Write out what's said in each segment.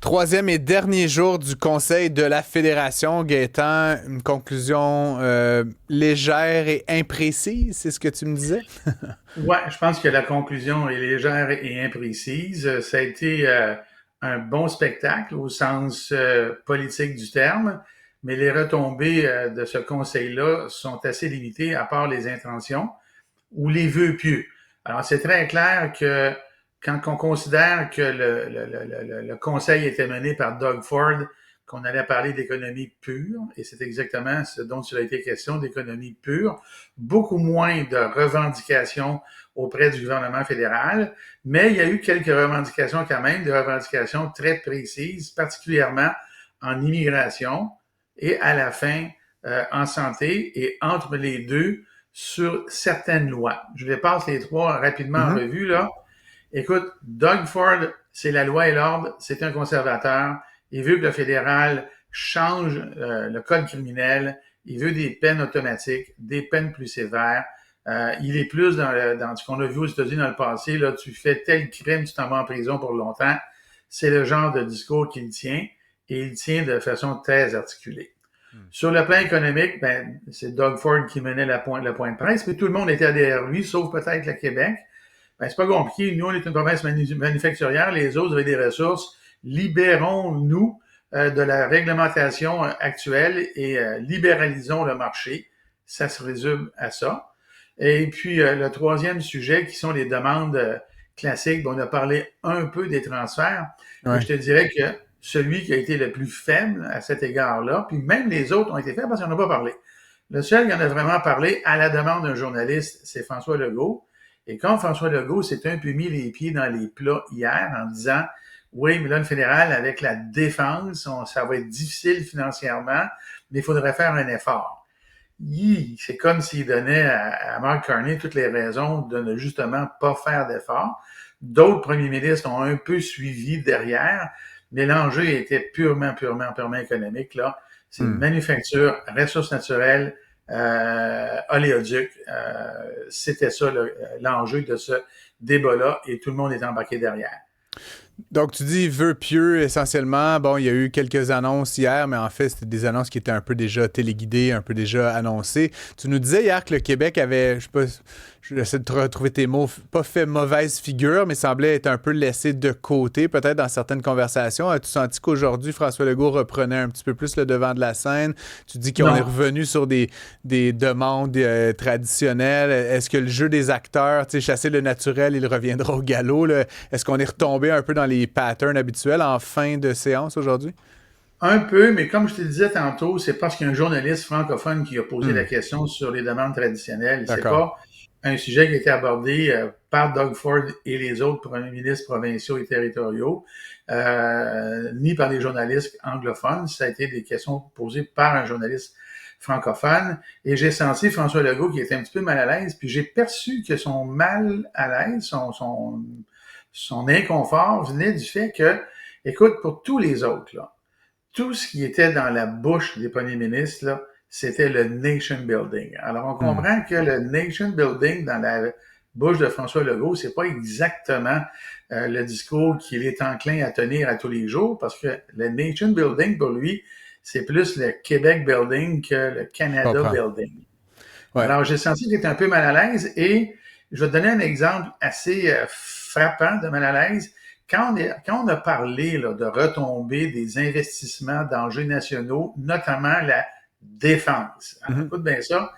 Troisième et dernier jour du Conseil de la Fédération, Gaétan, une conclusion légère et imprécise, c'est ce que tu me disais? Ouais, je pense que la conclusion est légère et imprécise. Ça a été un bon spectacle au sens politique du terme, mais les retombées de ce conseil-là sont assez limitées, à part les intentions ou les vœux pieux. Alors, c'est très clair que quand on considère que le conseil était mené par Doug Ford, qu'on allait parler d'économie pure, et c'est exactement ce dont il a été question, d'économie pure, beaucoup moins de revendications auprès du gouvernement fédéral, mais il y a eu quelques revendications quand même, des revendications très précises, particulièrement en immigration et à la fin en santé, et entre les deux, sur certaines lois. Je les passe les trois rapidement en Mhm. revue, là. Écoute, Doug Ford, c'est la loi et l'ordre, c'est un conservateur. Il veut que le fédéral change le code criminel. Il veut des peines automatiques, des peines plus sévères. Il est plus dans ce qu'on a vu aux États-Unis dans le passé. Là, tu fais tel crime, tu t'en vas en prison pour longtemps. C'est le genre de discours qu'il tient, et il tient de façon très articulée. Sur le plan économique, ben, c'est Doug Ford qui menait le point de presse, mais tout le monde était derrière lui, sauf peut-être le Québec. Ben, c'est pas compliqué. Nous, on est une province manufacturière, les autres avaient des ressources. Libérons-nous de la réglementation actuelle et libéralisons le marché. Ça se résume à ça. Et puis, le troisième sujet, qui sont les demandes classiques, bon, on a parlé un peu des transferts, mais je Ouais. te dirais que celui qui a été le plus faible à cet égard-là, puis même les autres ont été faibles parce qu'on n'a pas parlé. Le seul qui en a vraiment parlé à la demande d'un journaliste, c'est François Legault. Et quand François Legault s'est un peu mis les pieds dans les plats hier en disant oui, mais là, le fédéral, avec la défense, ça va être difficile financièrement, mais il faudrait faire un effort. C'est comme s'il donnait à Mark Carney toutes les raisons de ne justement pas faire d'effort. D'autres premiers ministres ont un peu suivi derrière, mais l'enjeu était purement économique, là. C'est Hmm. manufacture, ressources naturelles, oléoduc. C'était ça l'enjeu de ce débat-là, et tout le monde est embarqué derrière. Donc, tu dis vœux pieux essentiellement. Bon, il y a eu quelques annonces hier, mais en fait, c'était des annonces qui étaient un peu déjà téléguidées, un peu déjà annoncées. Tu nous disais hier que le Québec avait, je sais pas, j'essaie de retrouver tes mots, pas fait mauvaise figure, mais semblait être un peu laissé de côté, peut-être dans certaines conversations. As-tu senti qu'aujourd'hui, François Legault reprenait un petit peu plus le devant de la scène? Tu dis qu'on est Non, revenu sur des demandes traditionnelles. Est-ce que le jeu des acteurs, tu sais, chasser le naturel, il reviendra au galop, là? Est-ce qu'on est retombé un peu dans les patterns habituels en fin de séance aujourd'hui? un peu, mais comme je te disais tantôt, c'est parce qu'il y a un journaliste francophone qui a posé la Hmm. question sur les demandes traditionnelles. C'est D'accord. pas un sujet qui a été abordé par Doug Ford et les autres premiers ministres provinciaux et territoriaux, ni par des journalistes anglophones. Ça a été des questions posées par un journaliste francophone. Et j'ai senti François Legault qui était un petit peu mal à l'aise, puis j'ai perçu que son mal à l'aise, son inconfort venait du fait que, écoute, pour tous les autres, là, tout ce qui était dans la bouche des premiers ministres, là, c'était le nation building. Alors, on Hmm. comprend que le nation building dans la bouche de François Legault, c'est pas exactement le discours qu'il est enclin à tenir à tous les jours, parce que le nation building, pour lui, c'est plus le Québec building que le Je Canada comprends. building. Ouais. Alors, j'ai senti qu'il était un peu mal à l'aise, et je vais te donner un exemple assez frappant de mal à l'aise. Quand on a parlé là, de retomber des investissements d'enjeux nationaux, notamment la défense. Alors, Mhm. écoute bien ça.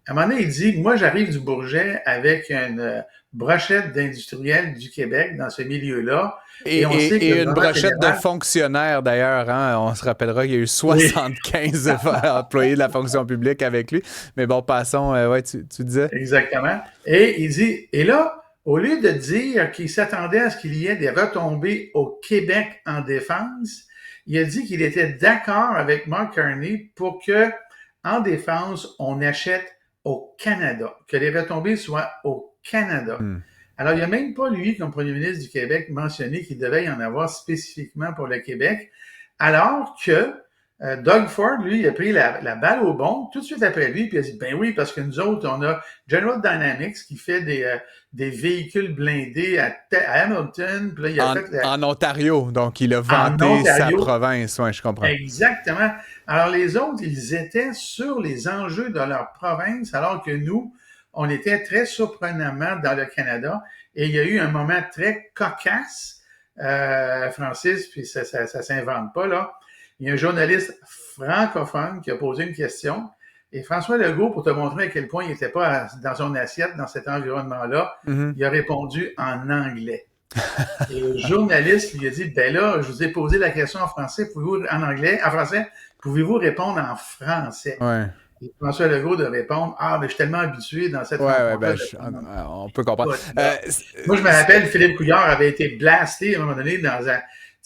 À un moment donné, il dit, moi, j'arrive du Bourget avec une brochette d'industriels du Québec dans ce milieu-là, Et, et on sait que le et une gouvernement brochette de fédéral, fonctionnaires, d'ailleurs. Hein? On se rappellera qu'il y a eu oui, 75 employés de la fonction publique avec lui. Mais bon, passons. Ouais, tu disais? exactement. Et il dit, et là, au lieu de dire qu'il s'attendait à ce qu'il y ait des retombées au Québec en défense, il a dit qu'il était d'accord avec Mark Carney pour que, en défense, on achète au Canada, que les retombées soient au Canada. Hmm. Alors, il n'y a même pas, lui, comme premier ministre du Québec, mentionné qu'il devait y en avoir spécifiquement pour le Québec, alors que Doug Ford, lui, il a pris la balle au bon tout de suite après lui, puis il a dit, ben oui, parce que nous autres, on a General Dynamics qui fait des véhicules blindés à Hamilton, puis là, il a fait En Ontario, donc il a en vanté sa Ontario. province, ouais, je comprends. Exactement. Alors, les autres, ils étaient sur les enjeux de leur province, alors que nous, on était très surprenamment dans le Canada. Et il y a eu un moment très cocasse, Francis, puis ça s'invente pas, là. Il y a un journaliste francophone qui a posé une question. Et François Legault, pour te montrer à quel point il n'était pas dans son assiette, dans cet environnement-là, il a répondu en anglais. Et le journaliste lui a dit, ben là, je vous ai posé la question en français, en français, pouvez-vous répondre en français? Ouais. Et François Legault de répondre, ben je suis tellement habitué dans cette rencontre-là. On peut comprendre. Moi, je me rappelle, Philippe Couillard avait été blasté à un moment donné dans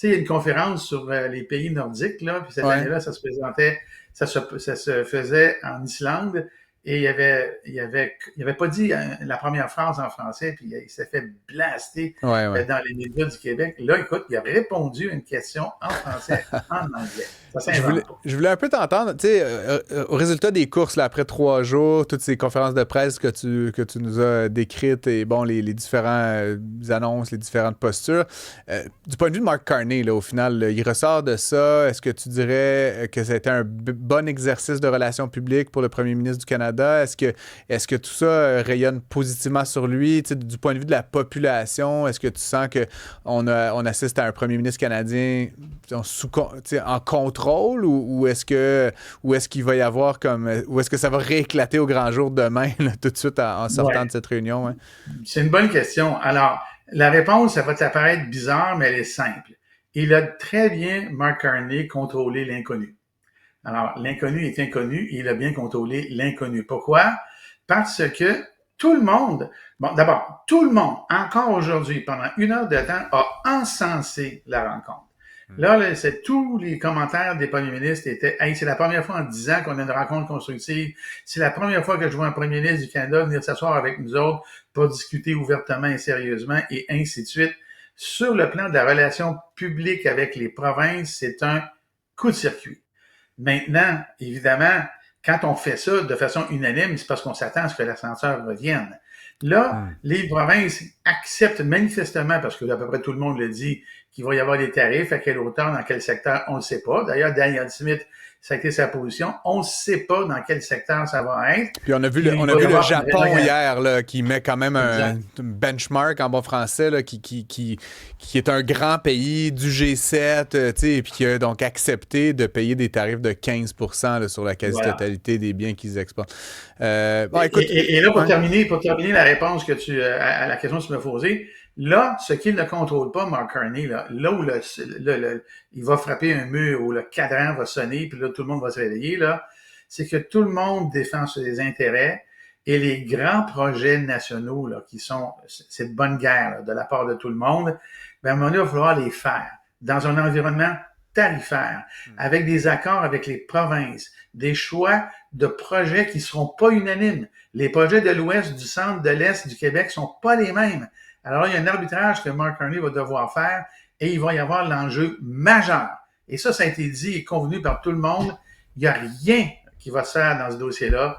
il y a une conférence sur les pays nordiques, là, puis cette année-là, ça se faisait en Islande, et il avait pas dit la première phrase en français, puis il s'est fait blaster dans les médias du Québec. Là, écoute, il a répondu à une question en français, en anglais. Je voulais un peu t'entendre, tu sais, au résultat des courses, là, après 3 jours, toutes ces conférences de presse que tu nous as décrites et bon, les différentes annonces, les différentes postures. Du point de vue de Mark Carney, là, au final, là, il ressort de ça. Est-ce que tu dirais que ça a été un bon exercice de relations publiques pour le premier ministre du Canada? Est-ce que tout ça rayonne positivement sur lui? Tu sais, du point de vue de la population, est-ce que tu sens qu'on assiste à un premier ministre canadien en contrôle ou est-ce qu'il va y avoir ou est-ce que ça va rééclater au grand jour demain, là, tout de suite en sortant de cette réunion? Hein? C'est une bonne question. Alors, la réponse, ça va te paraître bizarre, mais elle est simple. Il a très bien, Mark Carney, contrôlé l'inconnu. Alors, l'inconnu est inconnu et il a bien contrôlé l'inconnu. Pourquoi? Parce que tout le monde, encore aujourd'hui, pendant 1 heure de temps, a encensé la rencontre. Là, c'est tous les commentaires des premiers ministres étaient « Hey, c'est la première fois en 10 ans qu'on a une rencontre constructive. C'est la première fois que je vois un premier ministre du Canada venir s'asseoir avec nous autres pour discuter ouvertement et sérieusement, et ainsi de suite. » Sur le plan de la relation publique avec les provinces, c'est un coup de circuit. Maintenant, évidemment, quand on fait ça de façon unanime, c'est parce qu'on s'attend à ce que l'ascenseur revienne. Là, les provinces acceptent manifestement, parce que à peu près tout le monde le dit, qu'il va y avoir des tarifs, à quelle hauteur, dans quel secteur, on ne sait pas. D'ailleurs, Daniel Smith, ça a été sa position. On ne sait pas dans quel secteur ça va être. Puis on a vu le Japon hier, là, qui met quand même un benchmark en bon français, là, qui est un grand pays du G7, et puis qui a donc accepté de payer des tarifs de 15% là, sur la quasi-totalité des biens qu'ils exportent. Écoute, et là, pour terminer la réponse que à la question que tu m'as posée, là, ce qu'il ne contrôle pas, Mark Carney, là où il va frapper un mur, où le cadran va sonner, puis là, tout le monde va se réveiller, là, c'est que tout le monde défend ses intérêts et les grands projets nationaux, là, qui sont cette bonne guerre là, de la part de tout le monde, à un moment donné, il va falloir les faire dans un environnement tarifaire, avec des accords avec les provinces, des choix de projets qui ne seront pas unanimes. Les projets de l'Ouest, du Centre, de l'Est, du Québec ne sont pas les mêmes. Alors, il y a un arbitrage que Mark Carney va devoir faire et il va y avoir l'enjeu majeur. Et ça a été dit et convenu par tout le monde. Il n'y a rien qui va se faire dans ce dossier-là,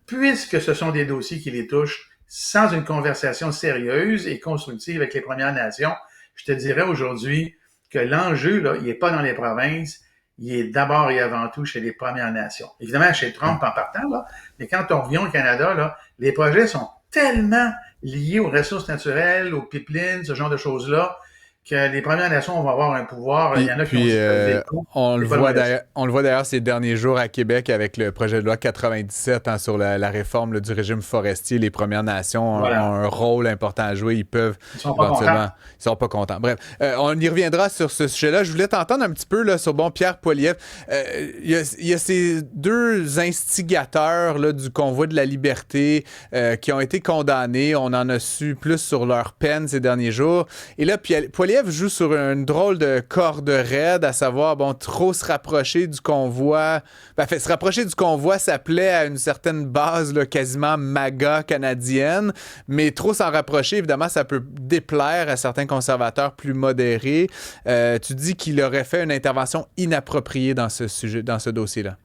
puisque ce sont des dossiers qui les touchent sans une conversation sérieuse et constructive avec les Premières Nations. Je te dirais aujourd'hui que l'enjeu, là, il n'est pas dans les provinces, il est d'abord et avant tout chez les Premières Nations. Évidemment, chez Trump en partant, là, mais quand on revient au Canada, là, les projets sont tellement liés aux ressources naturelles, aux pipelines, ce genre de choses-là, que les Premières Nations vont avoir un pouvoir. Il y en a qui on le voit d'ailleurs ces derniers jours à Québec avec le projet de loi 97 sur la réforme là, du régime forestier. Les Premières Nations ont un rôle important à jouer. Ils sont pas contents. Bref, on y reviendra sur ce sujet-là. Je voulais t'entendre un petit peu là, sur Pierre Poilievre. Il y a ces 2 instigateurs là, du convoi de la liberté qui ont été condamnés. On en a su plus sur leur peine ces derniers jours. Et là, Poilievre Poilievre joue sur une drôle de corde raide, à savoir, bon, trop se rapprocher du convoi. Se rapprocher du convoi, ça plaît à une certaine base là, quasiment MAGA canadienne, mais trop s'en rapprocher, évidemment, ça peut déplaire à certains conservateurs plus modérés. Tu dis qu'il aurait fait une intervention inappropriée dans ce dossier-là.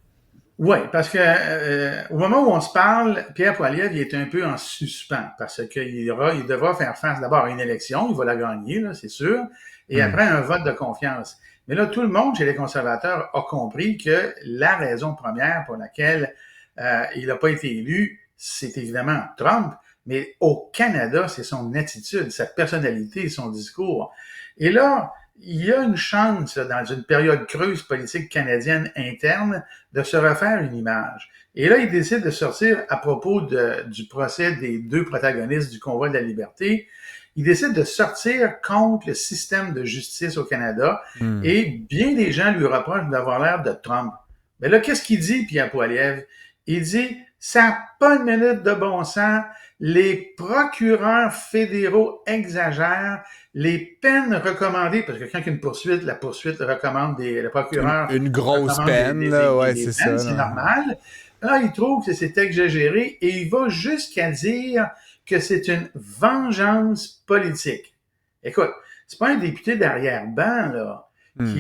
Oui, parce que au moment où on se parle, Pierre Poilievre, il est un peu en suspens parce qu'il devra faire face d'abord à une élection, il va la gagner, là, c'est sûr, et après un vote de confiance. Mais là, tout le monde chez les conservateurs a compris que la raison première pour laquelle il n'a pas été élu, c'est évidemment Trump, mais au Canada, c'est son attitude, sa personnalité, son discours. Et là, il y a une chance, dans une période creuse politique canadienne interne, de se refaire une image. Et là, il décide de sortir à propos du procès des deux protagonistes du Convoi de la liberté. Il décide de sortir contre le système de justice au Canada et bien des gens lui reprochent d'avoir l'air de Trump. Mais là, qu'est-ce qu'il dit, Pierre Poilievre? Il dit, ça n'a pas une minute de bon sens. Les procureurs fédéraux exagèrent. Les peines recommandées, parce que quand il y a une poursuite, la poursuite recommande le procureur. Une grosse peine, là, ouais, c'est ça. C'est normal. Là, il trouve que c'est exagéré et il va jusqu'à dire que c'est une vengeance politique. Écoute, c'est pas un député d'arrière-ban, là.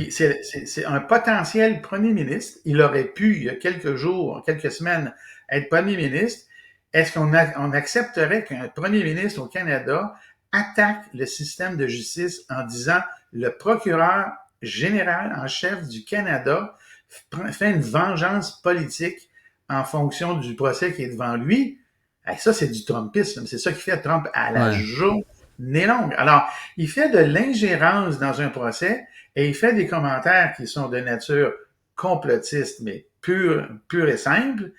C'est un potentiel premier ministre. Il aurait pu, il y a quelques jours, quelques semaines, être premier ministre. Est-ce qu'on accepterait qu'un premier ministre au Canada attaque le système de justice en disant le procureur général en chef du Canada fait une vengeance politique en fonction du procès qui est devant lui? Et ça, c'est du Trumpisme. C'est ça qui fait Trump à la journée longue. Alors, il fait de l'ingérence dans un procès et il fait des commentaires qui sont de nature complotiste, mais pure et simple.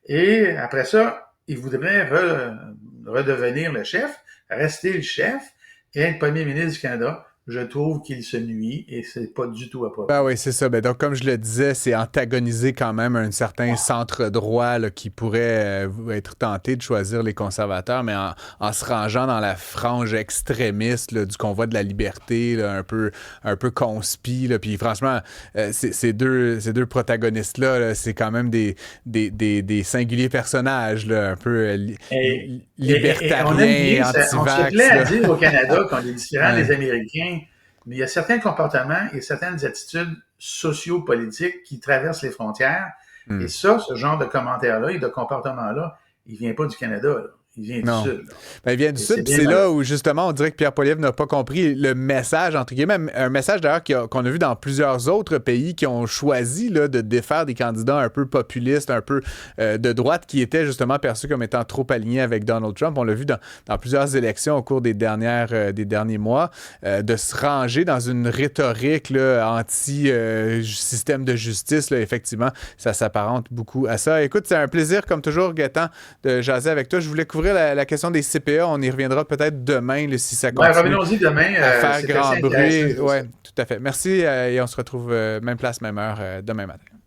Et après ça, il voudrait redevenir le chef, rester le chef et être premier ministre du Canada. Je trouve qu'il se nuit et c'est pas du tout approprié. Ben oui, c'est ça. Ben donc, comme je le disais, c'est antagoniser quand même un certain centre-droit là, qui pourrait être tenté de choisir les conservateurs, mais en se rangeant dans la frange extrémiste là, du convoi de la liberté, là, un peu conspi. Là, puis franchement, ces deux protagonistes-là, là, c'est quand même des singuliers personnages, là, un peu libertariens, anti-vax. On se plaît à dire au Canada qu'on est différent des Américains, mais il y a certains comportements et certaines attitudes socio-politiques qui traversent les frontières. Et ça, ce genre de commentaires-là et de comportements-là, il vient pas du Canada, là. Il vient du Sud. Ben, il vient du Sud, puis c'est là où, justement, on dirait que Pierre Poilievre n'a pas compris le message, entre guillemets, un message d'ailleurs qu'on a vu dans plusieurs autres pays qui ont choisi là, de défaire des candidats un peu populistes, un peu de droite, qui étaient justement perçus comme étant trop alignés avec Donald Trump. On l'a vu dans plusieurs élections au cours des derniers mois, de se ranger dans une rhétorique là, anti-système de justice. Là, effectivement, ça s'apparente beaucoup à ça. Écoute, c'est un plaisir, comme toujours, Gaétan, de jaser avec toi. Je voulais couvrir la question des CPA. On y reviendra peut-être demain là, si ça continue. Revenons-y demain. À faire grand bruit. Oui, tout à fait. Merci et on se retrouve même place, même heure demain matin.